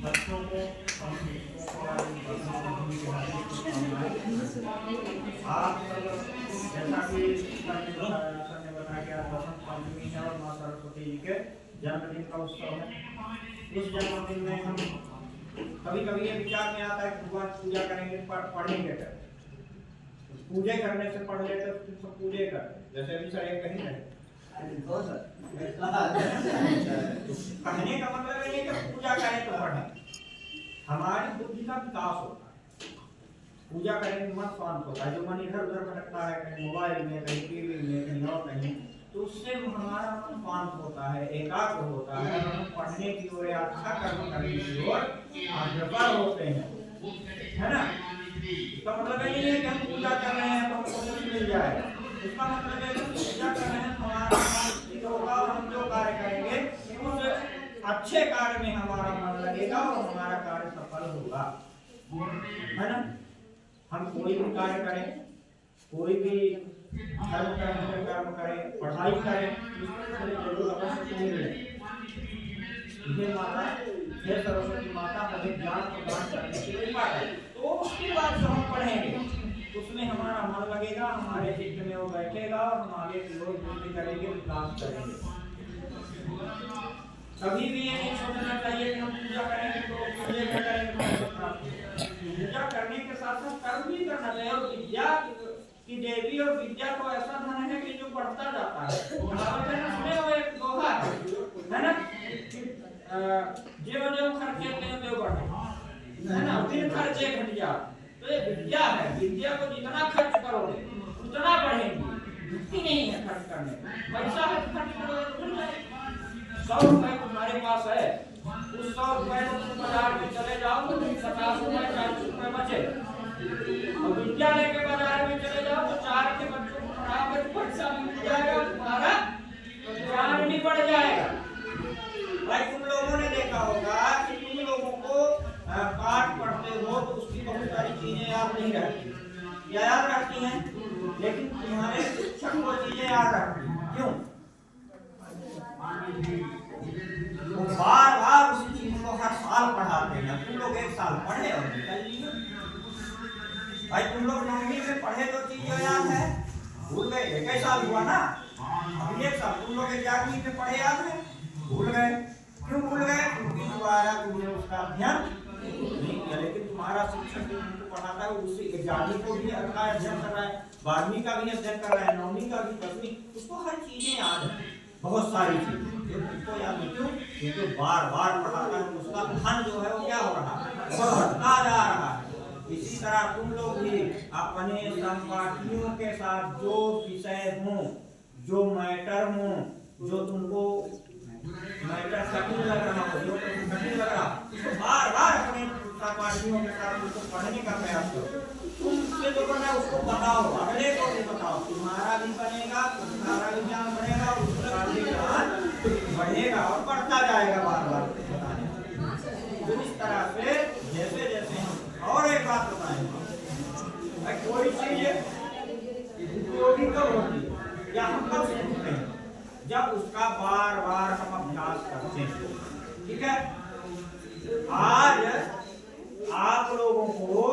बच्चों को आप जैसा कि सर ने बताया कि आज बसंत पंचमी है और माँ सरस्वती जी के जन्मदिन का उत्सव है। इस जन्मदिन में हम कभी कभी ये विचार में आता है कि भगवान पूजा करेंगे पढ़ेंगे कर पूजे करने से पढ़ लेते तो पूजे करते, जैसे अभी सर एक कहीं रहे कहने का मतलब है कि पूजा करें तो पढ़ें। हमारी बुद्धि का विकास होता है, पूजा करेंगे मन शांत होता है। जो मन इधर उधर भटकता है, कहीं मोबाइल में, कहीं टीवी में, कहीं और कहीं, तो उससे हमारा मन शांत होता है, एकाग्र होता है, हम पढ़ने की ओर, अच्छा कर्म करने की ओर अग्रसर होते हैं, है ना। इसका मतलब ये नहीं है कि हम पूजा कर रहे हैं तो हमको कुछ मिल जाएगा। इसका मतलब है कि पूजा कर रहे हैं, हमारा मन होगा और हम जो कार्य करेंगे उस अच्छे कार्य में हमारा मन लगेगा और हमारा कार्य सफल होगा, है ना। हम कोई भी कार्य करें, कोई भी कर्म करें, पढ़ाई करें, इसमें जरूर अवश्य मिले। हे माता, हे सरस्वती माता, मुझे ज्ञान प्रदान करने की कृपा करें। तो उसके बाद जो हम पढ़ेंगे उसमें हमारा मन लगेगा, हमारे चित्त में वो बैठेगा और हम आगे की ओर वृद्धि करेंगे, विकास करेंगे। कभी भी ये नहीं सोचना चाहिए कि हम पूजा करेंगे तो पूजा करेंगे। पूजा करने के साथ साथ कर्म भी करना चाहिए। और विद्या की देवी और विद्या तो ऐसा धन है कि जो बढ़ता जाता है। सुने हो एक दोहा है ना, जो जो खर्चे तो बढ़े, है ना, फिर खर्चे घट जा। तो ये विद्या है, विद्या को जितना खर्च करोगे उतना बढ़ेगी। युक्ति नहीं है खर्च करने, पैसा है खर्च करोगे तो बढ़ जाएगा। 100 रुपए तुम्हारे पास है, उस 100 रुपए को तुम बाजार में चले जाओ तो 50 रुपए 40 रुपए बचे। और विद्यालय के बाजार में चले जाओ तो 4 के बच्चों को पढ़ाओगे तो पैसा भी मिल जाएगा, तुम्हारा ज्ञान भी बढ़ जाएगा। भाई तुम लोगों ने देखा होगा कि तुम लोगों को पाठ पढ़ते हो तो उसकी बहुत सारी चीजें याद नहीं रहती, या याद रहती हैं, लेकिन तुम्हारे शिक्षक वो चीजें याद रखती हैं। क्यों? वो बार बार उसी चीज को हर साल पढ़ाते हैं। तुम लोग एक साल पढ़े और निकल लिए। भाई तुम लोग 9वीं में पढ़े तो चीजें याद है, भूल गए? एक ही साल हुआ ना, अभी एक साल। तुम लोग 11वीं में पढ़े याद है, भूल गए। क्यों भूल गए? क्योंकि दोबारा तुमने उसका अध्ययन नहीं किया। लेकिन तुम्हारा शिक्षक जो तुमको पढ़ाता है उसी 11वीं को भी अध्ययन कर रहा है, 12वीं का भी अध्ययन कर रहा है, 9वीं का भी, 10वीं, उसको हर चीजें याद है, बहुत सारी चीजें उसको याद नहीं। क्यों? क्योंकि बार बार पढ़ाता है, उसका धन जो है वो क्या हो रहा है, बढ़ता जा रहा है। इसी तरह तुम लोग भी अपने सहपाठियों के साथ जो विषय हो, जो मैटर हो, जो तुमको मैटर कठिन लग रहा हो, जो कठिन लग रहा, तो बार बार अपने सहपाठियों के साथ उसको पढ़ने का प्रयास करो। तुमसे जो बना उसको बताओ, अगले को भी बताओ, तुम्हारा भी बनेगा, तुम्हारा भी ज्ञान बढ़ेगा, उसका भी ज्ञान बढ़ेगा और बढ़ता जाएगा बार बार बताने। तो इस तरह से जैसे जैसे हम, और एक बात बताएंगे, कोई चीज उपयोगी कब होती है या हम कब सीखते हैं? जब उसका बार बार हम अभ्यास करते हैं। ठीक है, आज आप लोगों को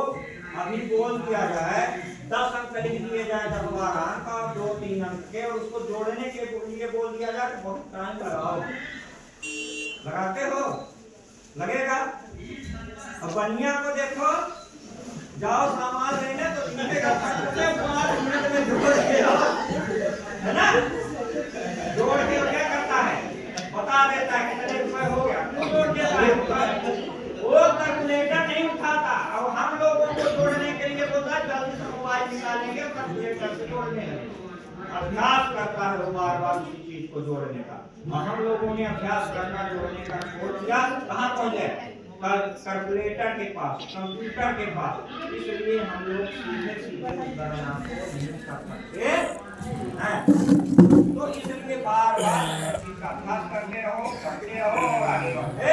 अभी बोल दिया जाए, 10 अंक लिख दिए जाए, 10-12 अंक और 2-3 अंक के, और उसको जोड़ने के लिए बोल दिया जाए तो बहुत टाइम लगाओ। लगाते हो? लगेगा? अब बनिया को देखो, जाओ सामान लेने तो लगेगा 5 मिनट में जोड़ के आओ, है ना। जोड़ के क्या करता है, बता देता है कितने रुपए हो गया, जोड़ देता है। वो कैलकुलेटर नहीं उठाता, और हम लोगों को जोड़ने के लिए बोलता है जल्दी से मोबाइल निकालेंगे, कैलकुलेटर से जोड़ने लगे। अभ्यास करता है वो बार बार उसी चीज को जोड़ने का। और हम लोगों ने अभ्यास करना, जोड़ने का छोड़ दिया, कहाँ पहुंच गए? कैलकुलेटर के पास, कंप्यूटर के पास। इसलिए हम लोग सीधे सीधे गणना को नहीं कर सकते हैं। तो इसलिए बार बार अभ्यास करते रहो और आगे बढ़ते